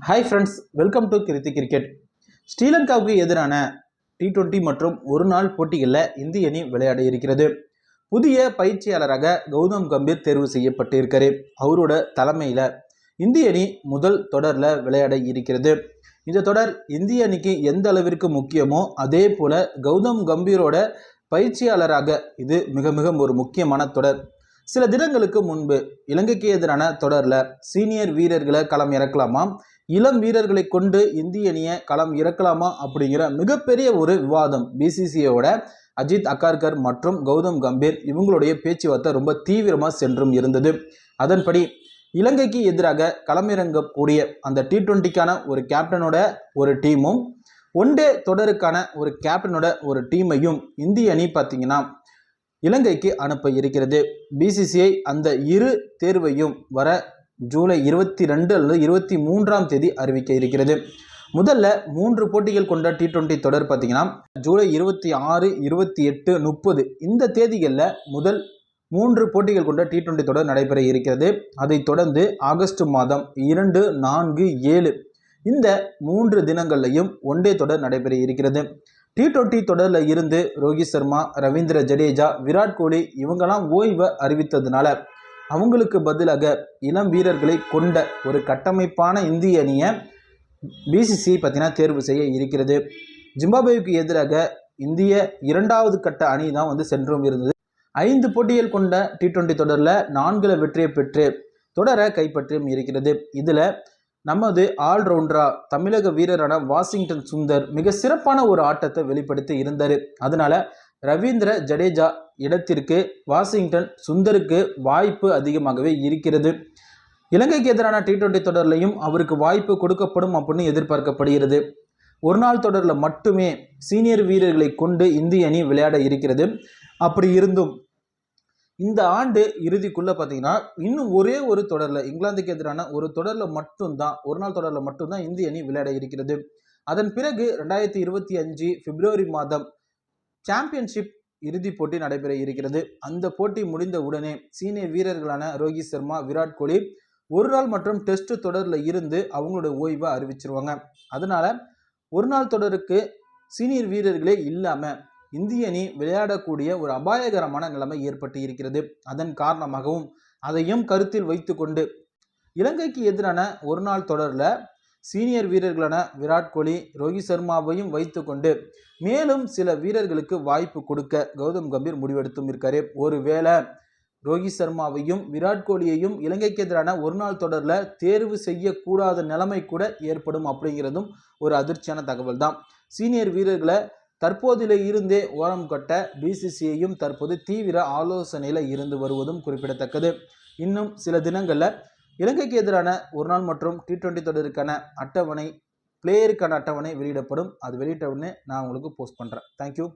Hi friends, welcome to Kriti cricket. ஸ்ரீலங்காவுக்கு எதிரான T20 மற்றும் ஒரு நாள் போட்டிகளில் இந்திய அணி விளையாட இருக்கிறது. புதிய பயிற்சியாளராக கௌதம் கம்பீர் தேர்வு செய்யப்பட்டிருக்காரு. அவரோட தலைமையில் இந்திய அணி முதல் தொடரில் விளையாட இருக்கிறது. இந்த தொடர் இந்திய அணிக்கு எந்த அளவிற்கு முக்கியமோ அதே போல கௌதம் கம்பீரோட பயிற்சியாளராக இது மிக மிக ஒரு முக்கியமான தொடர். சில தினங்களுக்கு முன்பு இலங்கைக்கு எதிரான தொடரில் சீனியர் வீரர்களை களம் இறக்கலாமா, இளம் வீரர்களை கொண்டு இந்திய அணியை களம் இறக்கலாமா அப்படிங்கிற மிகப்பெரிய ஒரு விவாதம் பிசிசிஐயோட அஜித் அக்கார்கர் மற்றும் கௌதம் கம்பீர் இவங்களுடைய பேச்சுவார்த்தை ரொம்ப தீவிரமாக சென்றும் இருந்தது. அதன்படி இலங்கைக்கு எதிராக களமிறங்கக்கூடிய அந்த T20க்கான ஒரு கேப்டனோட ஒரு டீமும் ஒன் டே தொடருக்கான ஒரு கேப்டனோட ஒரு டீமையும் இந்திய அணி பார்த்தீங்கன்னா இலங்கைக்கு அனுப்ப இருக்கிறது. பிசிசிஐ அந்த இரு தேர்வையும் வர ஜூலை 22 அல்லது 23ஆம் தேதி அறிவிக்க இருக்கிறது. முதல்ல 3 போட்டிகள் கொண்ட T20 தொடர் பார்த்தீங்கன்னா ஜூலை 26, 28, 30 இந்த தேதிகளில் முதல் 3 போட்டிகள் கொண்ட T20 தொடர் நடைபெற இருக்கிறது. அதைத் தொடர்ந்து ஆகஸ்ட் மாதம் 2, 4, 7 இந்த 3 தினங்கள்லையும் ஒன் டே தொடர் நடைபெற இருக்கிறது. T20 தொடரில் இருந்து ரோஹித் சர்மா, ரவீந்திர ஜடேஜா, விராட் கோலி இவங்கெல்லாம் ஓய்வை அறிவித்ததுனால அவங்களுக்கு பதிலாக இளம் வீரர்களை கொண்ட ஒரு கட்டமைப்பான இந்திய அணியை பிசிசிஐ பார்த்தீங்கன்னா தேர்வு செய்ய இருக்கிறது. ஜிம்பாப்வேக்கு எதிராக இந்திய 2வது கட்ட அணி தான் சென்றும் இருந்தது. 5 போட்டிகள் கொண்ட T20 தொடரில் 4 வெற்றியை பெற்று தொடரை கைப்பற்றியும் இருக்கிறது. இதில் நமது ஆல்ரவுண்டரா தமிழக வீரரான வாஷிங்டன் சுந்தர் மிக சிறப்பான ஒரு ஆட்டத்தை வெளிப்படுத்தி இருந்தார். அதனால ரவீந்திர ஜடேஜா இடத்திற்கு வாஷிங்டன் சுந்தருக்கு வாய்ப்பு அதிகமாகவே இருக்கிறது. இலங்கைக்கு எதிரான T20 தொடரிலையும் அவருக்கு வாய்ப்பு கொடுக்கப்படும் அப்படின்னு எதிர்பார்க்கப்படுகிறது. ஒரு நாள் தொடரில் மட்டுமே சீனியர் வீரர்களை கொண்டு இந்திய அணி விளையாட இருக்கிறது. அப்படி இருந்தும் இந்த ஆண்டு இறுதிக்குள்ளே பார்த்தீங்கன்னா இன்னும் ஒரே ஒரு தொடரில் இங்கிலாந்துக்கு எதிரான ஒரு தொடரில் மட்டும்தான் ஒரு நாள் தொடரில் மட்டும்தான் இந்திய அணி விளையாட இருக்கிறது. அதன் பிறகு 2025 பிப்ரவரி மாதம் சாம்பியன்ஷிப் இறுதிப் போட்டி நடைபெற இருக்கிறது. அந்த போட்டி முடிந்த உடனே சீனியர் வீரர்களான ரோஹித் சர்மா, விராட் கோலி ஒரு நாள் மற்றும் டெஸ்ட் தொடரில் இருந்து அவங்களோட ஓய்வை அறிவிச்சிருவாங்க. அதனால ஒரு நாள் தொடருக்கு சீனியர் வீரர்களே இல்லாமல் இந்திய அணி விளையாடக்கூடிய ஒரு அபாயகரமான நிலைமை ஏற்பட்டு இருக்கிறது. அதன் காரணமாகவும் அதையும் கருத்தில் வைத்து கொண்டு இலங்கைக்கு எதிரான ஒரு நாள் தொடரில் சீனியர் வீரர்களான விராட் கோலி, ரோஹித் சர்மாவையும் வைத்து கொண்டு மேலும் சில வீரர்களுக்கு வாய்ப்பு கொடுக்க கௌதம் கம்பீர் முடிவெடுத்தும் இருக்காரு. ஒருவேளை ரோஹித் சர்மாவையும் விராட் கோலியையும் இலங்கைக்கு எதிரான ஒரு நாள் தொடரில் தேர்வு செய்யக்கூடாத நிலைமை கூட ஏற்படும் அப்படிங்கிறதும் ஒரு அதிர்ச்சியான தகவல் தான். சீனியர் வீரர்களை தற்போதிலே இருந்தே ஓரம் கட்ட பிசிசிஐயும் தற்போது தீவிர ஆலோசனையில் இருந்து வருவதும் குறிப்பிடத்தக்கது. இன்னும் சில தினங்களில் இலங்கைக்கு எதிரான ஒரு நாள் மற்றும் T20 தொடருக்கான அட்டவணை, பிளேயருக்கான அட்டவணை வெளியிடப்படும். அது வெளியிட்ட உடனே நான் உங்களுக்கு போஸ்ட் பண்ணுறேன். தேங்க்யூ.